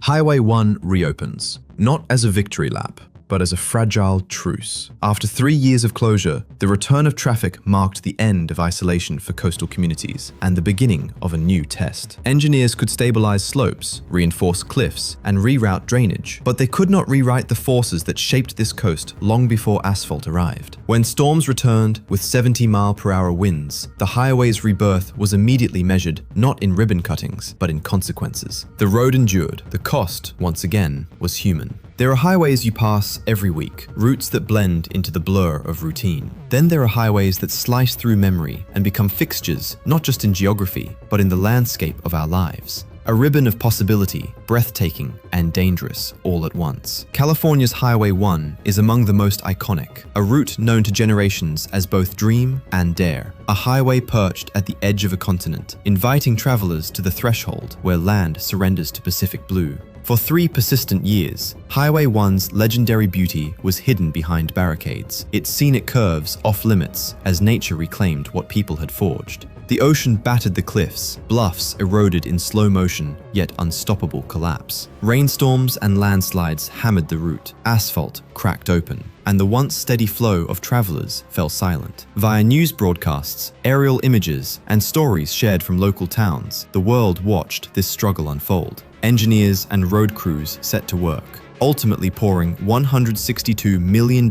Highway 1 reopens, not as a victory lap, but as a fragile truce. After 3 years of closure, the return of traffic marked the end of isolation for coastal communities and the beginning of a new test. Engineers could stabilize slopes, reinforce cliffs, and reroute drainage, but they could not rewrite the forces that shaped this coast long before asphalt arrived. When storms returned with 70-mile-per-hour winds, the highway's rebirth was immediately measured not in ribbon cuttings, but in consequences. The road endured. The cost, once again, was human. There are highways you pass every week, routes that blend into the blur of routine. Then there are highways that slice through memory and become fixtures, not just in geography, but in the landscape of our lives. A ribbon of possibility, breathtaking and dangerous all at once. California's Highway 1 is among the most iconic, a route known to generations as both dream and dare. A highway perched at the edge of a continent, inviting travelers to the threshold where land surrenders to Pacific blue. For 3 persistent years, Highway 1's legendary beauty was hidden behind barricades, its scenic curves off-limits as nature reclaimed what people had forged. The ocean battered the cliffs, bluffs eroded in slow motion, yet unstoppable collapse. Rainstorms and landslides hammered the route, asphalt cracked open, and the once steady flow of travelers fell silent. Via news broadcasts, aerial images, and stories shared from local towns, the world watched this struggle unfold. Engineers and road crews set to work, ultimately pouring $162 million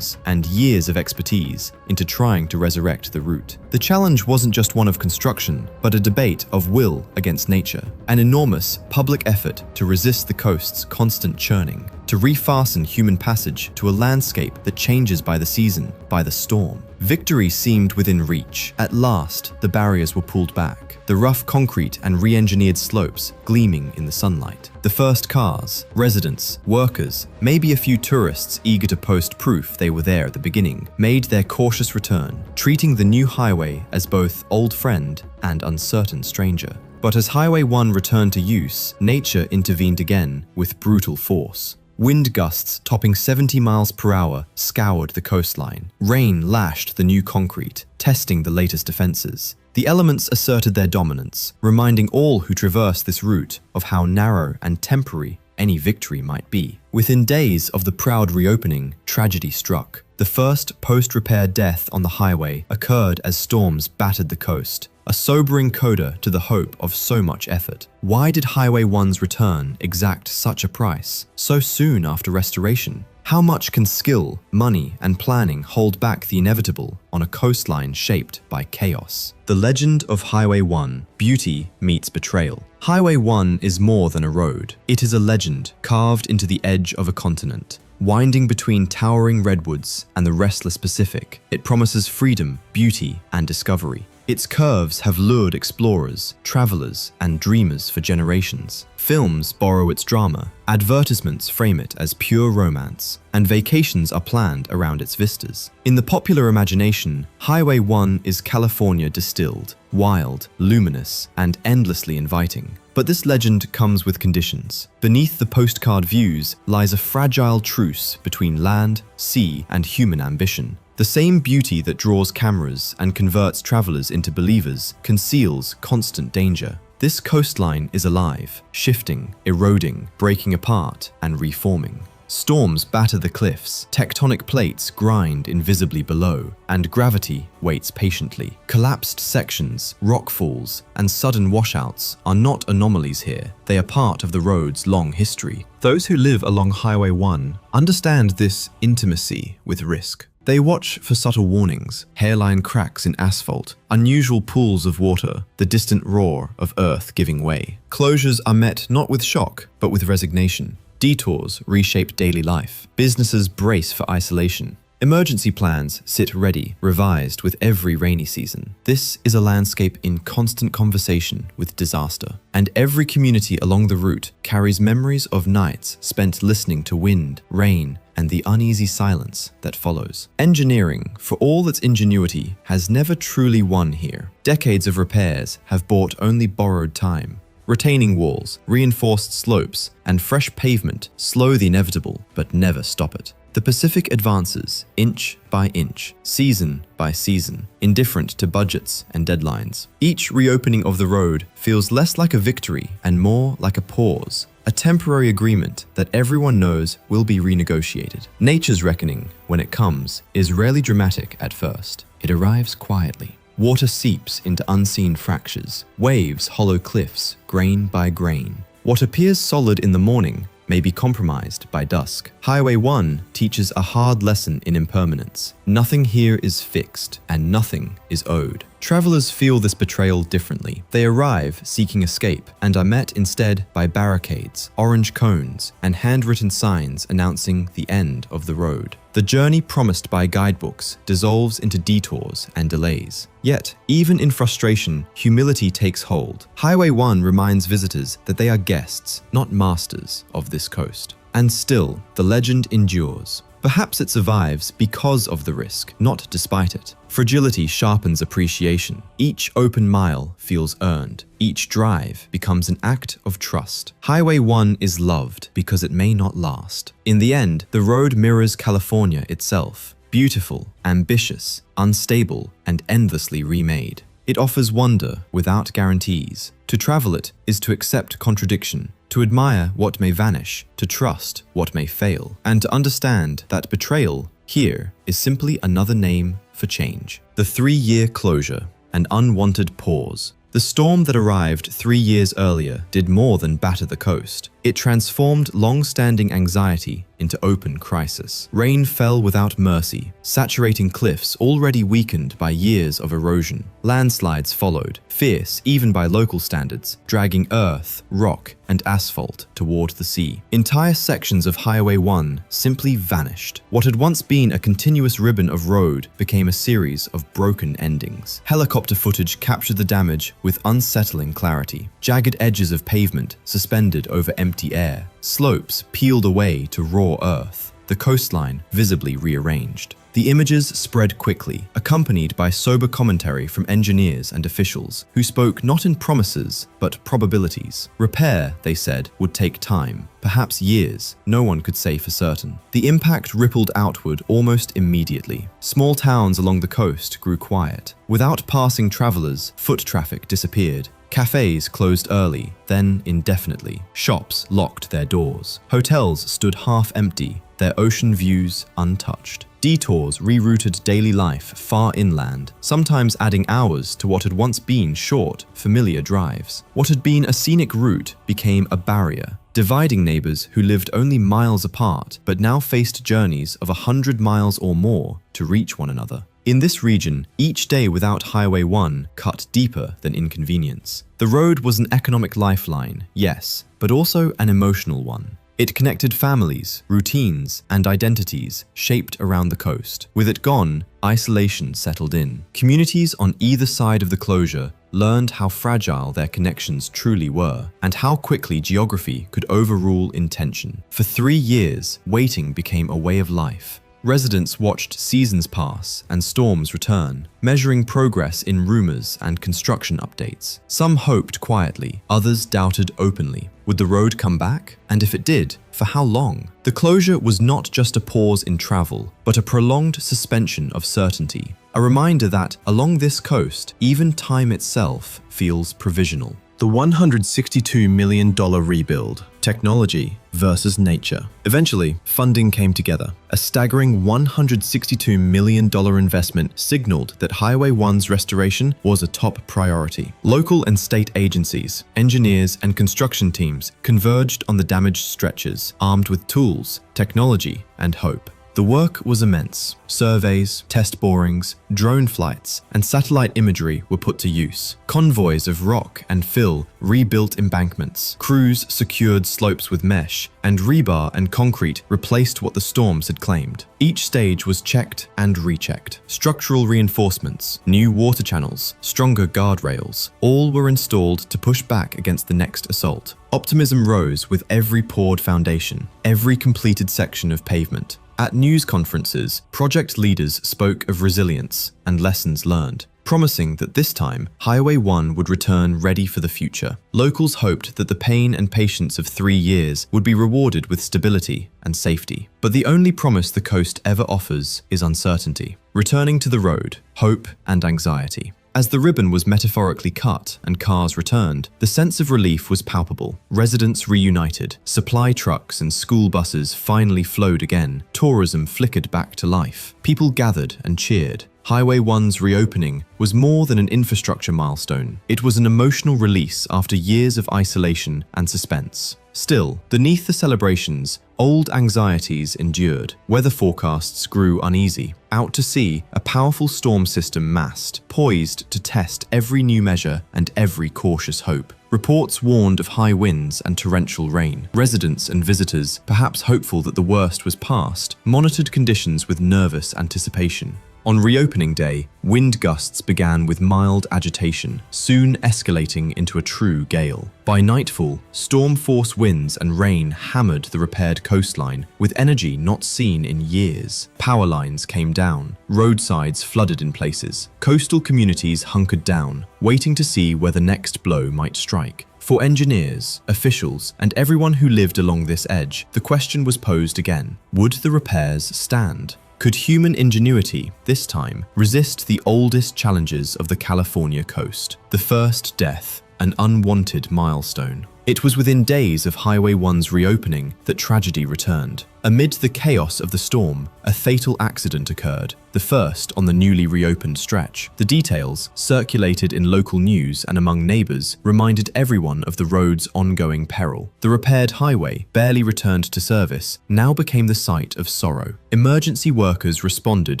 and years of expertise into trying to resurrect the route. The challenge wasn't just one of construction, but a debate of will against nature, an enormous public effort to resist the coast's constant churning, to refasten human passage to a landscape that changes by the season, by the storm. Victory seemed within reach. At last, the barriers were pulled back, the rough concrete and re-engineered slopes gleaming in the sunlight. The first cars, residents, workers, maybe a few tourists eager to post proof they were there at the beginning, made their cautious return, treating the new highway as both old friend and uncertain stranger. But as Highway 1 returned to use, nature intervened again with brutal force. Wind gusts topping 70 miles per hour scoured the coastline. Rain lashed the new concrete, testing the latest defenses. The elements asserted their dominance, reminding all who traverse this route of how narrow and temporary any victory might be. Within days of the proud reopening, tragedy struck. The first post-repair death on the highway occurred as storms battered the coast, a sobering coda to the hope of so much effort. Why did Highway 1's return exact such a price so soon after restoration? How much can skill, money, and planning hold back the inevitable on a coastline shaped by chaos? The legend of Highway 1, beauty meets betrayal. Highway 1 is more than a road. It is a legend carved into the edge of a continent. Winding between towering redwoods and the restless Pacific, it promises freedom, beauty, and discovery. Its curves have lured explorers, travelers, and dreamers for generations. Films borrow its drama, advertisements frame it as pure romance, and vacations are planned around its vistas. In the popular imagination, Highway 1 is California distilled, wild, luminous, and endlessly inviting. But this legend comes with conditions. Beneath the postcard views lies a fragile truce between land, sea, and human ambition. The same beauty that draws cameras and converts travelers into believers conceals constant danger. This coastline is alive, shifting, eroding, breaking apart, and reforming. Storms batter the cliffs, tectonic plates grind invisibly below, and gravity waits patiently. Collapsed sections, rockfalls, and sudden washouts are not anomalies here. They are part of the road's long history. Those who live along Highway 1 understand this intimacy with risk. They watch for subtle warnings, hairline cracks in asphalt, unusual pools of water, the distant roar of earth giving way. Closures are met not with shock, but with resignation. Detours reshape daily life. Businesses brace for isolation. Emergency plans sit ready, revised with every rainy season. This is a landscape in constant conversation with disaster. And every community along the route carries memories of nights spent listening to wind, rain, and the uneasy silence that follows. Engineering, for all its ingenuity, has never truly won here. Decades of repairs have bought only borrowed time. Retaining walls, reinforced slopes, and fresh pavement slow the inevitable, but never stop it. The Pacific advances, inch by inch, season by season, indifferent to budgets and deadlines. Each reopening of the road feels less like a victory and more like a pause, a temporary agreement that everyone knows will be renegotiated. Nature's reckoning, when it comes, is rarely dramatic at first. It arrives quietly. Water seeps into unseen fractures. Waves hollow cliffs, grain by grain. What appears solid in the morning may be compromised by dusk. Highway 1 teaches a hard lesson in impermanence. Nothing here is fixed, and nothing is owed. Travelers feel this betrayal differently. They arrive seeking escape and are met instead by barricades, orange cones, and handwritten signs announcing the end of the road. The journey promised by guidebooks dissolves into detours and delays. Yet, even in frustration, humility takes hold. Highway 1 reminds visitors that they are guests, not masters, of this coast. And still, the legend endures. Perhaps it survives because of the risk, not despite it. Fragility sharpens appreciation. Each open mile feels earned. Each drive becomes an act of trust. Highway 1 is loved because it may not last. In the end, the road mirrors California itself. Beautiful, ambitious, unstable, and endlessly remade. It offers wonder without guarantees. To travel it is to accept contradiction, to admire what may vanish, to trust what may fail, and to understand that betrayal here is simply another name for change. The 3-year closure, an unwanted pause. The storm that arrived 3 years earlier did more than batter the coast. It transformed long-standing anxiety into open crisis. Rain fell without mercy, saturating cliffs already weakened by years of erosion. Landslides followed, fierce even by local standards, dragging earth, rock, and asphalt toward the sea. Entire sections of Highway 1 simply vanished. What had once been a continuous ribbon of road became a series of broken endings. Helicopter footage captured the damage with unsettling clarity. Jagged edges of pavement suspended over empty air. Slopes peeled away to raw earth. The coastline visibly rearranged. The images spread quickly, accompanied by sober commentary from engineers and officials who spoke not in promises, but probabilities. Repair, they said, would take time, perhaps years. No one could say for certain. The impact rippled outward almost immediately. Small towns along the coast grew quiet. Without passing travelers, foot traffic disappeared. Cafes closed early, then indefinitely. Shops locked their doors. Hotels stood half empty, their ocean views untouched. Detours rerouted daily life far inland, sometimes adding hours to what had once been short, familiar drives. What had been a scenic route became a barrier, dividing neighbors who lived only miles apart, but now faced journeys of 100 miles or more to reach one another. In this region, each day without Highway 1 cut deeper than inconvenience. The road was an economic lifeline, yes, but also an emotional one. It connected families, routines, and identities shaped around the coast. With it gone, isolation settled in. Communities on either side of the closure learned how fragile their connections truly were, and how quickly geography could overrule intention. For 3 years, waiting became a way of life. Residents watched seasons pass and storms return, measuring progress in rumors and construction updates. Some hoped quietly, others doubted openly. Would the road come back? And if it did, for how long? The closure was not just a pause in travel, but a prolonged suspension of certainty. A reminder that, along this coast, even time itself feels provisional. The $162 million rebuild, technology versus nature. Eventually, funding came together. A staggering $162 million investment signaled that Highway 1's restoration was a top priority. Local and state agencies, engineers, and construction teams converged on the damaged stretches, armed with tools, technology, and hope. The work was immense. Surveys, test borings, drone flights, and satellite imagery were put to use. Convoys of rock and fill rebuilt embankments. Crews secured slopes with mesh, and rebar and concrete replaced what the storms had claimed. Each stage was checked and rechecked. Structural reinforcements, new water channels, stronger guardrails, all were installed to push back against the next assault. Optimism rose with every poured foundation, every completed section of pavement. At news conferences, project leaders spoke of resilience and lessons learned, promising that this time, Highway 1 would return ready for the future. Locals hoped that the pain and patience of 3 years would be rewarded with stability and safety. But the only promise the coast ever offers is uncertainty. Returning to the road, hope and anxiety. As the ribbon was metaphorically cut and cars returned, the sense of relief was palpable. Residents reunited, supply trucks and school buses finally flowed again, tourism flickered back to life. People gathered and cheered. Highway 1's reopening was more than an infrastructure milestone. It was an emotional release after years of isolation and suspense. Still, beneath the celebrations, old anxieties endured. Weather forecasts grew uneasy. Out to sea, a powerful storm system massed, poised to test every new measure and every cautious hope. Reports warned of high winds and torrential rain. Residents and visitors, perhaps hopeful that the worst was past, monitored conditions with nervous anticipation. On reopening day, wind gusts began with mild agitation, soon escalating into a true gale. By nightfall, storm-force winds and rain hammered the repaired coastline with energy not seen in years. Power lines came down, roadsides flooded in places. Coastal communities hunkered down, waiting to see where the next blow might strike. For engineers, officials, and everyone who lived along this edge, the question was posed again: would the repairs stand? Could human ingenuity, this time, resist the oldest challenges of the California coast? The first death, an unwanted milestone. It was within days of Highway 1's reopening that tragedy returned. Amid the chaos of the storm, a fatal accident occurred, the first on the newly reopened stretch. The details, circulated in local news and among neighbors, reminded everyone of the road's ongoing peril. The repaired highway, barely returned to service, now became the site of sorrow. Emergency workers responded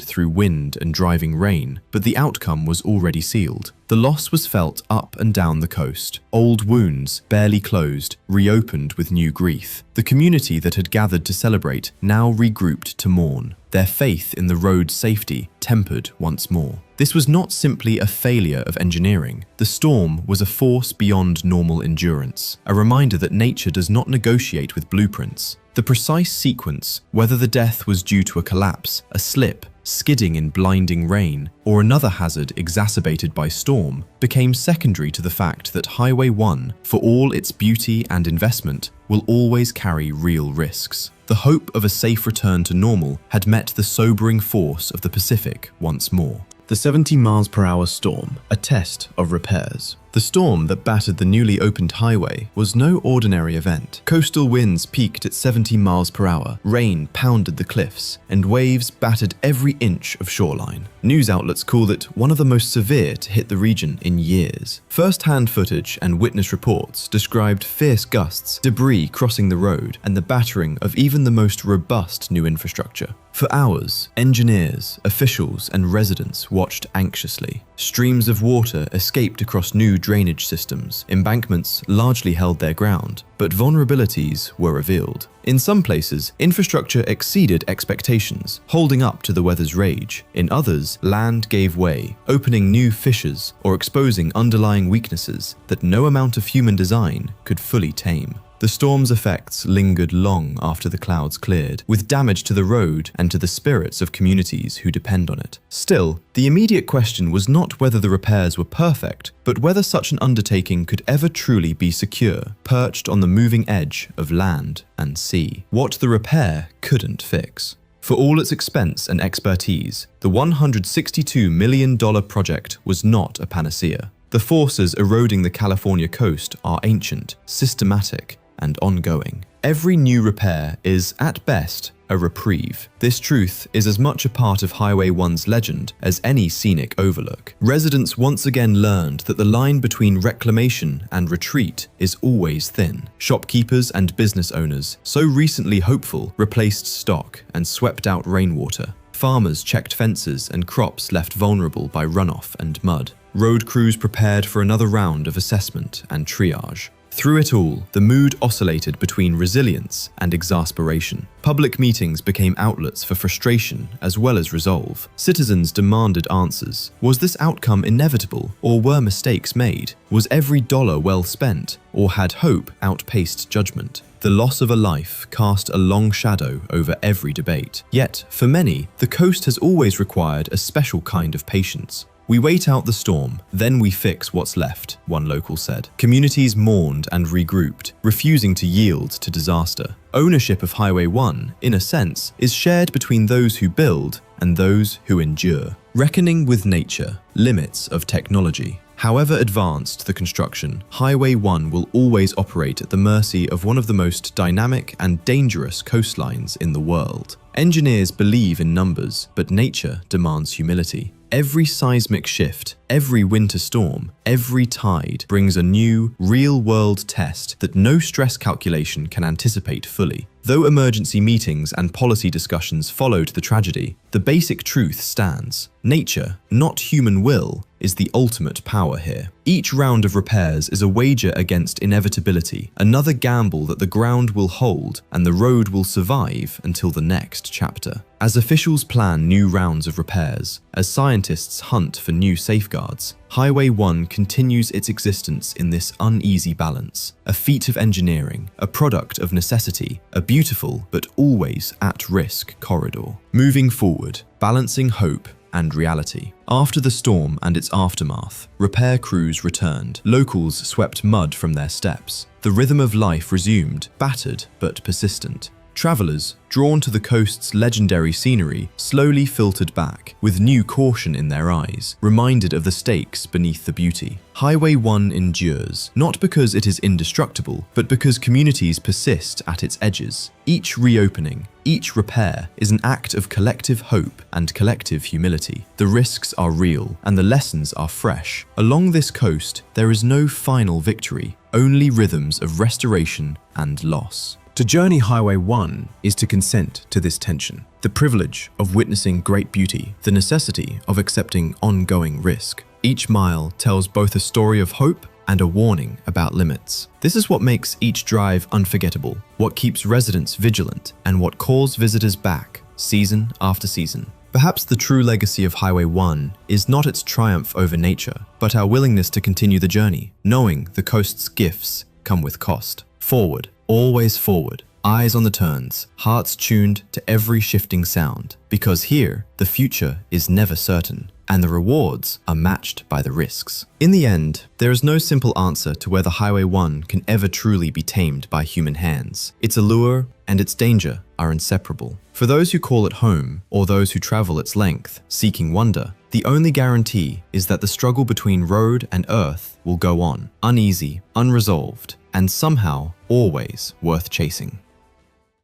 through wind and driving rain, but the outcome was already sealed. The loss was felt up and down the coast. Old wounds, barely closed, reopened with new grief. The community that had gathered to celebrate now regrouped to mourn, their faith in the road's safety tempered once more. This was not simply a failure of engineering. The storm was a force beyond normal endurance, a reminder that nature does not negotiate with blueprints. The precise sequence, whether the death was due to a collapse, a slip, skidding in blinding rain, or another hazard exacerbated by storm, became secondary to the fact that Highway 1, for all its beauty and investment, will always carry real risks. The hope of a safe return to normal had met the sobering force of the Pacific once more. The 70 miles per hour storm, a test of repairs. The storm that battered the newly opened highway was no ordinary event. Coastal winds peaked at 70 miles per hour, rain pounded the cliffs, and waves battered every inch of shoreline. News outlets called it one of the most severe to hit the region in years. First-hand footage and witness reports described fierce gusts, debris crossing the road, and the battering of even the most robust new infrastructure. For hours, engineers, officials, and residents watched anxiously. Streams of water escaped across new drainage systems. Embankments largely held their ground, but vulnerabilities were revealed. In some places, infrastructure exceeded expectations, holding up to the weather's rage. In others, land gave way, opening new fissures or exposing underlying weaknesses that no amount of human design could fully tame. The storm's effects lingered long after the clouds cleared, with damage to the road and to the spirits of communities who depend on it. Still, the immediate question was not whether the repairs were perfect, but whether such an undertaking could ever truly be secure, perched on the moving edge of land and sea. What the repair couldn't fix. For all its expense and expertise, the $162 million project was not a panacea. The forces eroding the California coast are ancient, systematic, and ongoing. Every new repair is, at best, a reprieve. This truth is as much a part of Highway 1's legend as any scenic overlook. Residents once again learned that the line between reclamation and retreat is always thin. Shopkeepers and business owners, so recently hopeful, replaced stock and swept out rainwater. Farmers checked fences and crops left vulnerable by runoff and mud. Road crews prepared for another round of assessment and triage. Through it all, the mood oscillated between resilience and exasperation. Public meetings became outlets for frustration as well as resolve. Citizens demanded answers. Was this outcome inevitable, or were mistakes made? Was every dollar well spent, or had hope outpaced judgment? The loss of a life cast a long shadow over every debate. Yet, for many, the coast has always required a special kind of patience. "We wait out the storm, then we fix what's left," one local said. Communities mourned and regrouped, refusing to yield to disaster. Ownership of Highway 1, in a sense, is shared between those who build and those who endure. Reckoning with nature, limits of technology. However advanced the construction, Highway 1 will always operate at the mercy of one of the most dynamic and dangerous coastlines in the world. Engineers believe in numbers, but nature demands humility. Every seismic shift, every winter storm, every tide brings a new, real-world test that no stress calculation can anticipate fully. Though emergency meetings and policy discussions followed the tragedy, the basic truth stands. Nature, not human will, is the ultimate power here. Each round of repairs is a wager against inevitability, another gamble that the ground will hold and the road will survive until the next chapter. As officials plan new rounds of repairs, as scientists hunt for new safeguards, Highway 1 continues its existence in this uneasy balance, a feat of engineering, a product of necessity, a beautiful but always at-risk corridor. Moving forward, balancing hope and reality. After the storm and its aftermath, repair crews returned. Locals swept mud from their steps. The rhythm of life resumed, battered but persistent. Travelers, drawn to the coast's legendary scenery, slowly filtered back, with new caution in their eyes, reminded of the stakes beneath the beauty. Highway 1 endures, not because it is indestructible, but because communities persist at its edges. Each reopening, each repair is an act of collective hope and collective humility. The risks are real, and the lessons are fresh. Along this coast, there is no final victory, only rhythms of restoration and loss. To journey Highway 1 is to consent to this tension. The privilege of witnessing great beauty, the necessity of accepting ongoing risk. Each mile tells both a story of hope and a warning about limits. This is what makes each drive unforgettable, what keeps residents vigilant, and what calls visitors back, season after season. Perhaps the true legacy of Highway 1 is not its triumph over nature, but our willingness to continue the journey, knowing the coast's gifts come with cost. Forward. Always forward, eyes on the turns, hearts tuned to every shifting sound. Because here, the future is never certain, and the rewards are matched by the risks. In the end, there is no simple answer to whether Highway 1 can ever truly be tamed by human hands. Its allure and its danger are inseparable. For those who call it home, or those who travel its length, seeking wonder, the only guarantee is that the struggle between road and earth will go on, uneasy, unresolved, and somehow always worth chasing.